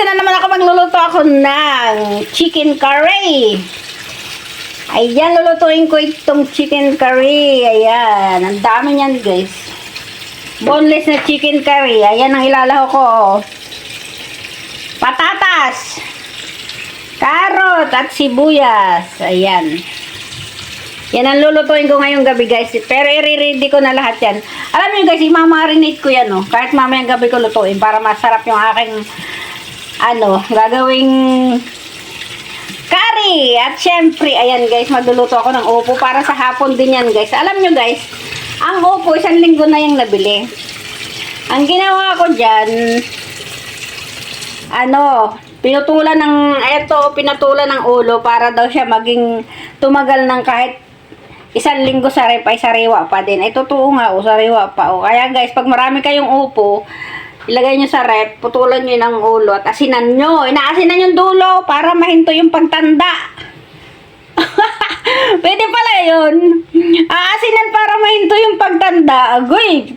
na naman ako, magluluto ako ng chicken curry. Ayan, lulutuin ko itong chicken curry. Ayan, ang dami niyan guys. Boneless na chicken curry. Ayan ang ilalaho ko. Patatas, karot at sibuyas. Ayan. Yan ang lulutuin ko ngayong gabi guys. Pero i-ready ko na lahat yan. Alam niyo guys, i-marinate ko yan. Kahit mamayang gabi ko lutuin para masarap yung aking gagawing curry. At syempre, ayan guys, magluluto ako ng upo para sa hapon din yan guys. Alam nyo guys, ang upo, 1 linggo na yung nabili. Ang ginawa ko dyan, pinutulan ng ulo para daw siya maging tumagal ng kahit 1 linggo sa rep ay sariwa pa din. Ay totoo nga, sariwa pa. Kaya guys, pag marami kayong upo, ilagay nyo sa rep, putulan nyo ng ulo at asinan nyo. Inaasinan yung dulo para mahinto yung pagtanda. Pwede pala yun. Aasinan para mahinto yung pagtanda. Agoy.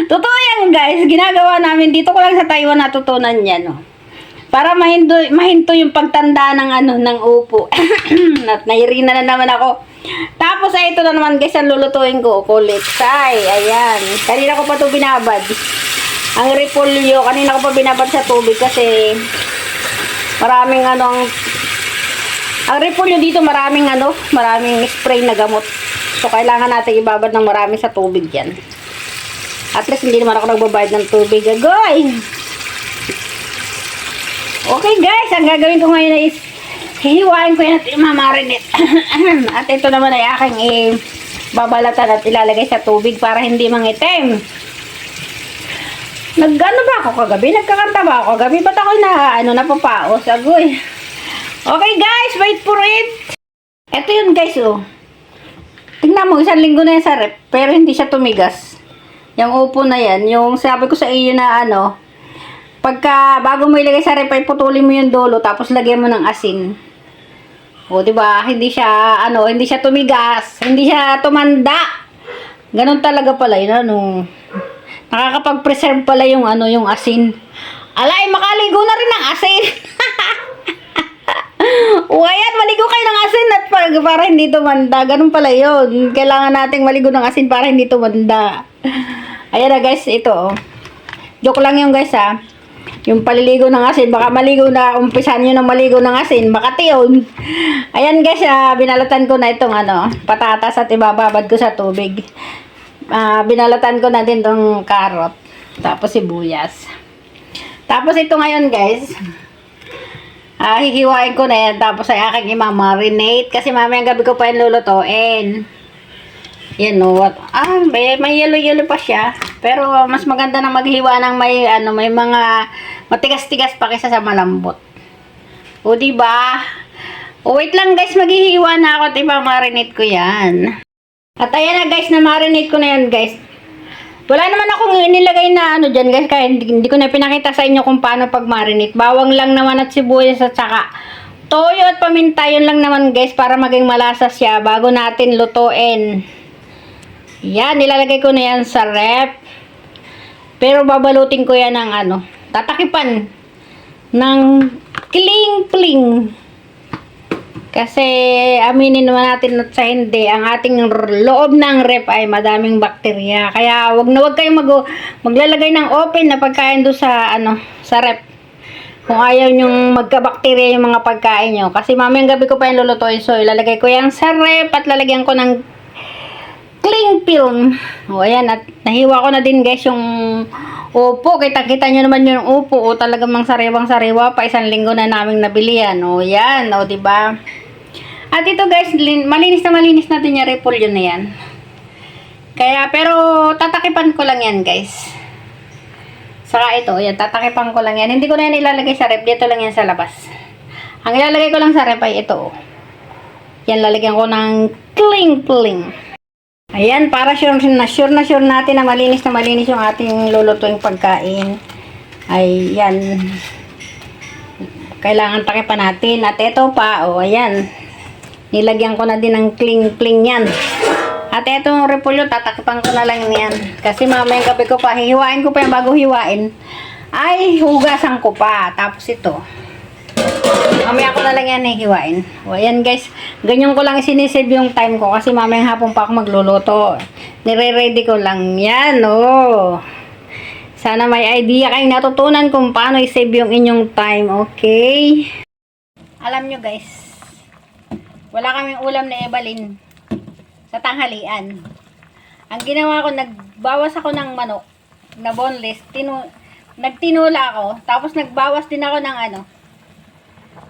Totoo yan guys. Ginagawa namin. Dito ko lang sa Taiwan natutunan yan. Para mahinto yung pagtanda ng upo. At nairina na naman ako. Tapos ay ito na naman guys ang lulutuin ko. Kulitsay. Ayan. Kanina ko pa ito binabad. Ang repolyo. Kanina ko pa binabad sa tubig kasi maraming ang repolyo dito maraming spray na gamot. So kailangan natin ibabad ng marami sa tubig yan. At least hindi naman ako nagbabayad ng tubig. Agoy! Okay guys, ang gagawin ko ngayon is hihiwain ko yan at imamarinate. At ito naman ay aking babalatan at ilalagay sa tubig para hindi mangitim. Nagano ba ako kagabi? Nagkakanta ba ako kagabi? Ba't ako napapaos? Agoy. Okay guys, wait for it. Ito yun guys Tingnan mo, 1 linggo na yan sa rep. Pero hindi siya tumigas. Yung upo na yan, yung sabi ko sa iyo na bago mo ilagay sa rep ay putulin mo yung dulo tapos lagyan mo ng asin. O, di ba? Hindi siya tumigas, hindi siya tumanda. Ganun talaga pala yun, Nakakapag-preserve pala yung yung asin. Alay, makaligo na rin ng asin. O, ayan, maligo kayo ng asin at para hindi tumanda. Ganun pala yun. Kailangan nating maligo ng asin para hindi tumanda. Ayan na guys, ito Joke lang yung guys Yung paliligo ng asin, baka maligo na, umpisan nyo na maligo ng asin, baka tiyon. Ayan guys, binalatan ko na itong patatas at ibababad ko sa tubig. Binalatan ko na din itong karot, tapos sibuyas. Tapos ito ngayon guys, hihiwain ko na yan, tapos ay aking imamarinate, kasi mamayang gabi ko pa yung lulutuin. Yan may yellow pa siya. Pero mas maganda na maghiwa ng may mga matigas-tigas pa kaysa sa malambot. O di ba? Wait lang guys, maghihiwa na ako at ipamarinate ko 'yan. At ayan na guys, na marinate ko na 'yan guys. Wala naman akong inilagay na diyan guys, kaya hindi ko na pinakita sa inyo kung paano pag-marinate. Bawang lang naman at sibuyas at saka toyo at paminta, yun lang naman guys para maging malasa siya bago natin lutuin. Yan, nilalagay ko na yan sa rep. Pero babalutin ko yan ng tatakipan ng kling-pling. Kasi aminin naman natin at sa hindi, ang ating loob ng rep ay madaming bakterya. Kaya wag kayong maglalagay ng open na pagkain doon sa rep. Kung ayaw nyong magka-bakterya yung mga pagkain nyo. Kasi mamayang gabi ko pa yung lulutuin. So ilalagay ko yan sa rep at lalagyan ko ng cling film. O, ayan. At nahiwa ko na din guys yung upo. Kita-kita nyo naman yung upo. O, talagang mang sariwang-sariwa pa. 1 linggo na naming nabili yan. O, yan. O, diba? At ito guys, malinis na din yung repolyo na yan. Kaya, pero tatakipan ko lang yan guys. Saka ito, yan. Tatakipan ko lang yan. Hindi ko na yan ilalagay sa rep. Dito lang yan sa labas. Ang ilalagay ko lang sa rep ay ito. Yan, lalagyan ko ng cling-pling. Ayan, para sure natin na malinis yung ating lulutuing pagkain. Ay, yan. Kailangan takipan natin. At ito pa, ayan. Nilagyan ko na din ng cling-cling yan. At itong repolyo, tatakipan ko na lang yan. Kasi mamayang gabi ko pa, hihiwain ko pa yan bago hiwain. ay hugasan ko pa. Tapos ito. Mamaya ko na lang yan hihiwain. O, ayan guys. Ganyan ko lang sinisave yung time ko kasi mamayang hapon pa ako magluluto. Nire-ready ko lang yan. Oh. Sana may idea kayo natutunan kung paano i-save yung inyong time. Okay? Alam nyo guys, wala kaming ulam na Ebalin sa tanghalian. Ang ginawa ko, nagbawas ako ng manok na boneless. Nagtinula ako. Tapos nagbawas din ako ng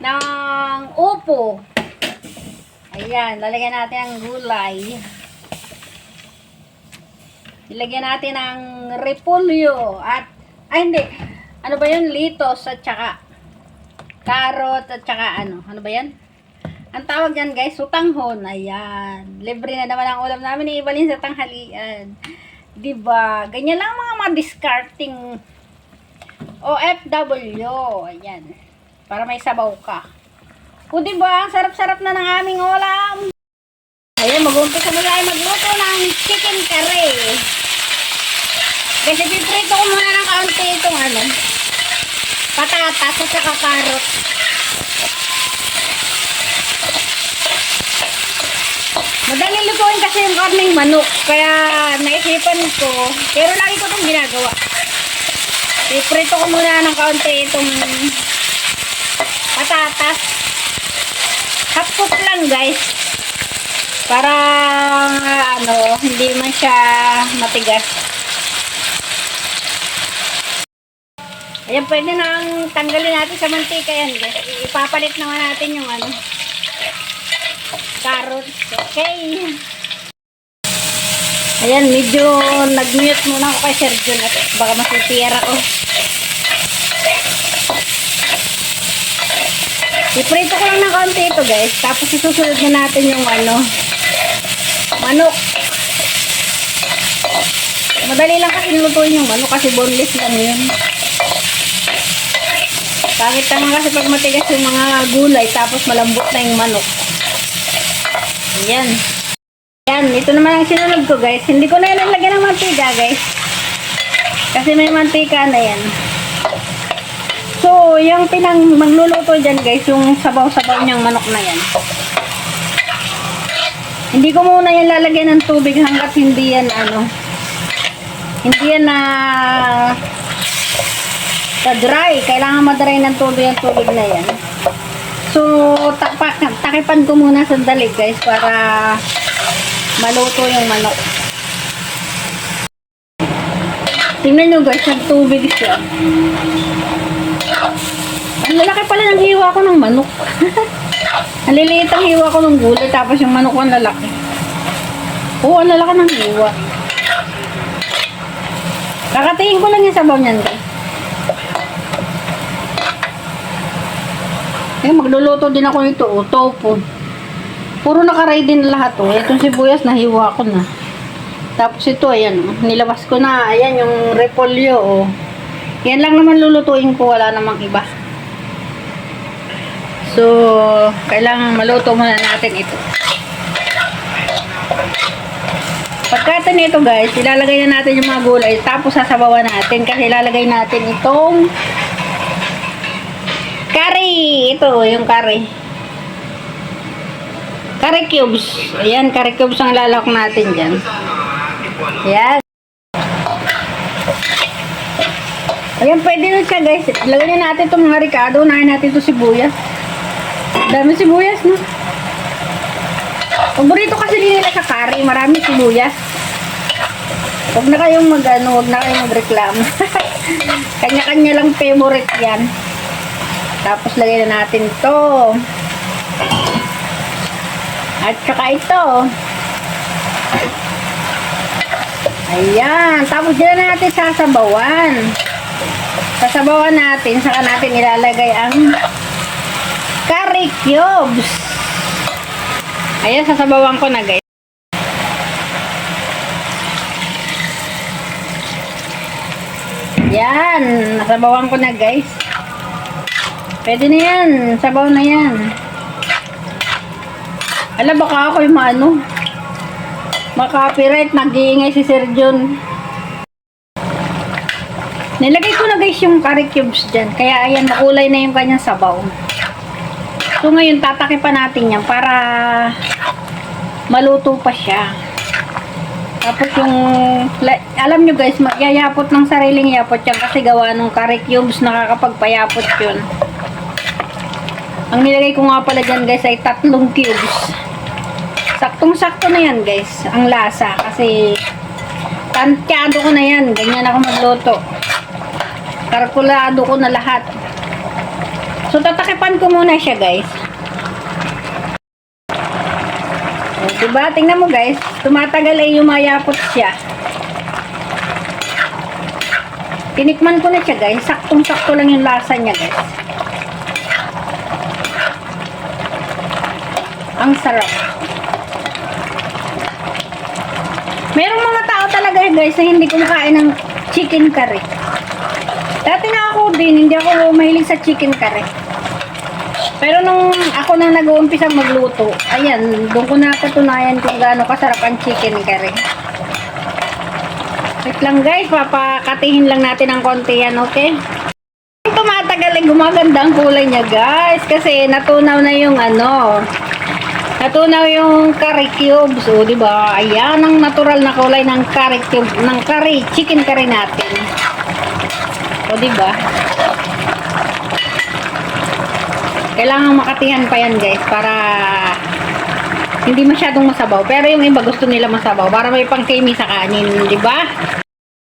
ng upo. Ayan, lalagyan natin ang gulay. Ilagyan natin ang repolyo at, hindi, ano ba yun? Litos at saka carrot at saka ano ba yan? Ang tawag yan guys, sutanghon. Ayan, libre na naman ang ulam namin ni Ebalin sa tanghalian. Diba? Ganyan lang mga discarding OFW. Ayan. Para may sabaw ka. O diba? Ang sarap-sarap na ng aming ulam. Ayan, mag-umpisa mo tayo magluto ng chicken curry. Kasi piprito ko muna ng kaunti itong patatas at saka carrot. Madaling lutuin kasi yung karning manok. Kaya naisipan ko. Pero lagi ko itong ginagawa. Piprito ko muna ng kaunti itong patatas. Half cook lang guys. Para hindi man siya matigas. Ayan, pwede nang tanggalin natin sa mantika yan guys. Ipapalit naman natin yung carrots. Okay. Ayan, medyo nag-mute muna ako kay Sergio at baka masitira ko. Iprito ko lang ng konti ito guys. Tapos isusunod na natin yung manok. Madali lang kasi lutuin yung manok kasi boneless lang yun. Pangit naman kasi pag matigas yung mga gulay tapos malambot na yung manok. Ayan. Ayan, ito naman ang sinunod ko guys. Hindi ko na ilalagyan ng mantika guys. Kasi may mantika na yan. So, yung magluluto dyan guys, yung sabaw-sabaw niyang manok na yan. Hindi ko muna yan lalagyan ng tubig hanggat hindi yan hindi yan dry. Kailangan madry ng tubig ang tubig na yan. So, takipan ko muna sandali guys para maluto yung manok. Tingnan nyo guys, nagtubig siya. Ang lalaki pala ng hiwa ko ng manok. Ang liliit ang hiwa ko ng gulay tapos yung manok ko ang lalaki. Oo, ang lalaki ng hiwa. Kakatiin ko lang yung sabaw niyan guys. Magluluto din ako ito, tofu. Puro naka-ready na lahat, Itong sibuyas, nahiwa ko na. Tapos ito, ayan, nilabas ko na. Ayan, yung repolyo, Yan lang naman lulutuin ko, wala namang iba. So, kailangan maluto muna natin ito. Pagkata nito guys, ilalagay na natin yung mga gulay. Tapos sasabawan natin kasi ilalagay natin itong curry. Ito, yung curry. Curry cubes. Ayan, curry cubes ang lalak natin dyan. Ayan. Ayan, pwede na siya guys. Lagyan na natin itong mga ricado. Unahin natin ito sibuyas. Dami sibuyas, no? Paborito kasi nila sa curry. Marami sibuyas. Huwag na kayong huwag na kayong magreklamo. Kanya-kanya lang favorite yan. Tapos lagyan na natin ito. At saka ito. Ayan. Tapos dyan na natin sasabawan. Sasabawan natin. Saka natin ilalagay ang curry cubes. Ayan, sasabawan ko na guys. Yan. Nasabawan ko na guys. Pwede na yan. Sabaw na yan. Ala, baka ako yung maka-copyright. Nag-iingay si Sir John. Nilagay ko na guys yung curry cubes dyan. Kaya ayan, makulay na yung kanyang sabaw. So ngayon, tatakipan natin yan para maluto pa siya. Tapos yung, alam nyo guys, yayapot ng sariling yapot yan kasi gawa ng curry cubes, nakakapagpayapot yun. Ang nilagay ko nga pala dyan guys ay 3 cubes. Saktong-sakto na yan guys, ang lasa. Kasi, tantyado ko na yan. Ganyan ako magluto. Kalkulado ko na lahat. So, tatakipan ko muna siya, guys. O, diba? Tingnan mo, guys. Tumatagal ay yumayapot siya. Tinikman ko na siya, guys. Saktong-sakto lang yung lasa niya, guys. Ang sarap. Merong mga tao talaga, guys, na hindi kumakain ng chicken curry. Dati nga ako din, hindi ako mahilig sa chicken curry. Pero nung ako na nag-uumpisa magluto, ayan, doon ko napatunayan kung gaano kasarap ang chicken curry. Wait lang guys, papakatihin lang natin ng konti yan, okay? Tumatagal ay gumaganda ang kulay niya guys, kasi natunaw na yung natunaw yung curry cubes, o diba? Ayan ang natural na kulay ng curry cube, ng curry, chicken curry natin. O, diba? Kailangan makatihan pa yan, guys, para hindi masyadong masabaw. Pero yung iba gusto nila masabaw para may pang-creamy sa kanin, diba?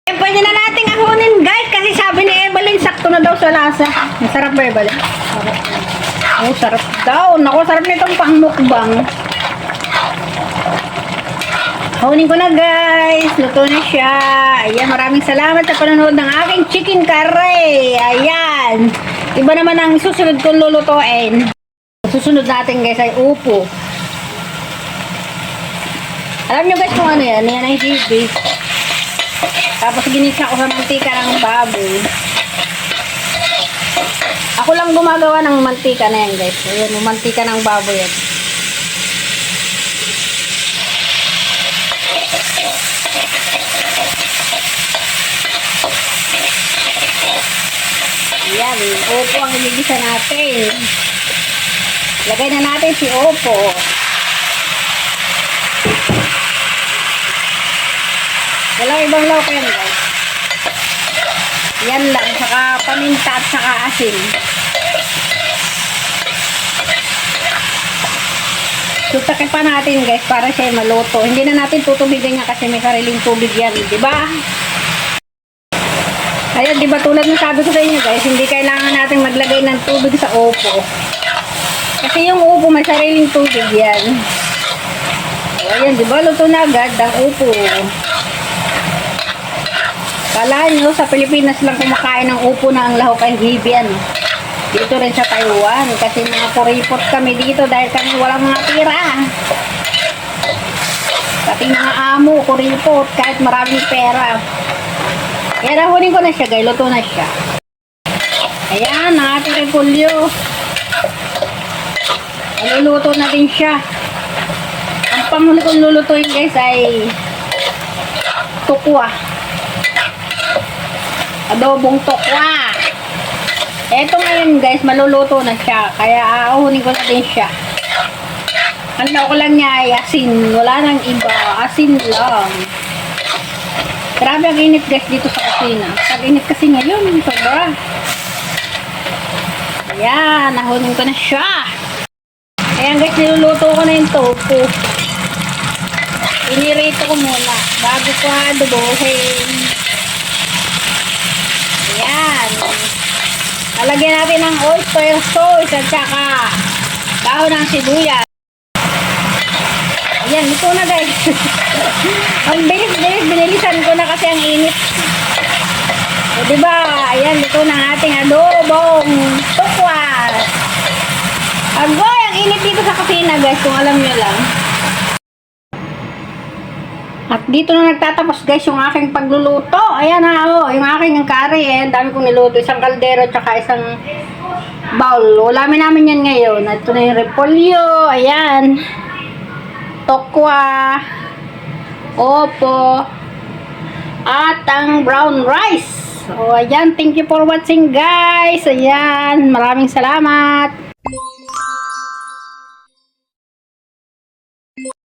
E, pwede na nating ahunin, guys, kasi sabi ni Evelyn, sakto na daw sa lasa. Masarap ba, Evelyn? Sarap. Oh, sarap daw. Naku, sarap nitong pang-mukbang. Hunin ko na guys. Luto na siya. Ayan, maraming salamat sa panonood ng aking chicken curry. Ayan. Iba naman ang susunod kong lulutuin. Susunod natin guys ay upo. Alam nyo guys kung ano yan? Yan ay sisig. Tapos ginisa ko sa mantika ng baboy. Ako lang gumagawa ng mantika na yan guys. Ayan, mantika ng baboy yan. Ayan, opo ang iligisa natin. Lagay na natin si opo. Walang ibang lawak yan guys. Yan lang, saka paminta at saka asin. Tutakin pa natin guys para siya maluto. Hindi na natin tutubigan niya kasi may sariling tubig yan, di ba? Ayan, di ba tulad ng sabi ko sa inyo guys, hindi kailangan natin maglagay ng tubig sa upo. Kasi yung upo may sariling tubig yan. O, ayan, di ba luto na agad ang upo. Kala nyo, sa Pilipinas lang kumakain ng upo na ang lahok ay hibian. Dito rin sa Taiwan, kasi mga kuripot kami dito dahil kami walang mga tira. Pati mga amo, kuripot, kahit maraming pera. Kaya nahunin ko na siya guys, luto na siya. Ayan, ang ating repolyo. Maluluto na din siya. Ang panghuli kong lulutuin guys ay tukwa. Adobong tukwa. Eto ngayon guys, maluluto na siya. Kaya aahunin ko na din siya. Ang ko lang niya ay asin. Wala nang iba. Asin lang. Grabe ang init guys dito sa kusina. Tag-init kasi ngayon. Sobra. Ayan. Nahunin ko na siya. Ayan guys, niluluto ko na yung tofu. Inirito ko muna. Bago ko adobohin. Ayan. Lalagyan natin ng oyster sauce at saka dahon ng sibuyas. Ayan, ito na guys. Ang bilis-bilis, binilisan ko na kasi ang init. O diba, ayan, ito na ang ating adobong tukwas. Agoy, ang init dito sa kusina guys, kung alam nyo lang. At dito na nagtatapos guys yung aking pagluluto. Ayan na, yung aking curry. Ayan, dami kong niluto. Isang kaldero, tsaka isang bowl. Ulamin namin yan ngayon. At ito na yung repolyo. Ayan. Tokwa. Opo. At ang brown rice. So, ayan. Thank you for watching, guys. Ayan. Maraming salamat.